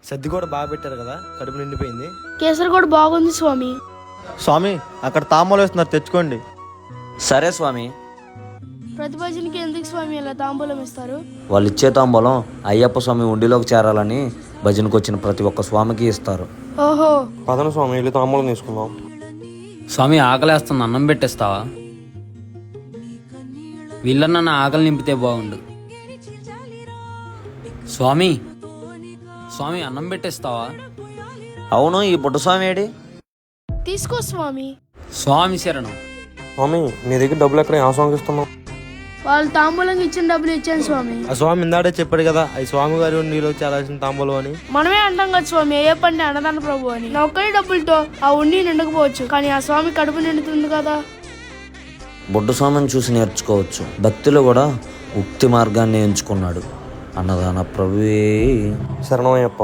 సద్ది కూడా బాగా పెట్టారు కదా, కడుపు నిండిపోయింది. కేసరి కూడా బాగుంది స్వామి. స్వామి అక్కడ తాంబూలం వేస్తున్నారు, తెచ్చుకోండి. సరే స్వామి. ప్రతి భజనకి ఎందుకు స్వామి ఇలా తాంబూలం ఇస్తారు? వాళ్ళు ఇచ్చే తాంబూలం అయ్యప్ప స్వామి ఉండిలోకి చేరాలని భజనకు వచ్చిన ప్రతి ఒక్క స్వామికి ఇస్తారు. ఓహో. పదన స్వామి, వెళ్ళి తాంబూలం తీసుకుందాం. స్వామి ఆకలేస్తుంది, అన్నం పెట్టేస్తావా? వీళ్ళన్న నా ఆకలి నింపితే బాగుండు. స్వామి స్వామి అన్నం పెట్టేస్తావా? అవును, ఈ పుట్ట స్వామి ఏడి? తీసుకో స్వామి. స్వామి శరణం. స్వామి నీ దగ్గర డబ్బులు ఎక్కడ, ఆ స్వామికి ఇస్తున్నావు? వాళ్ళు తాంబూలంకి ఇచ్చిన డబ్బులు ఇచ్చాను స్వామి. ఆ స్వామి ఇందాడే చెప్పాడు కదా, అది స్వామి గారి నీలో చేరాల్సిన తాంబూలం అని. మనమే అంటాం కదా స్వామి, ఏ పని అన్నదాన ప్రభు అని. నా ఒక్కరి డబ్బులతో ఆ ఉండి నిండకపోవచ్చు, కానీ ఆ స్వామి కడుపు నిండుతుంది కదా. బొడ్డు స్వామిని చూసి నేర్చుకోవచ్చు. భక్తిలో కూడా ఉక్తి మార్గాన్ని ఎంచుకున్నాడు. అన్నదాన ప్రభువే శరణమయ్యప్ప.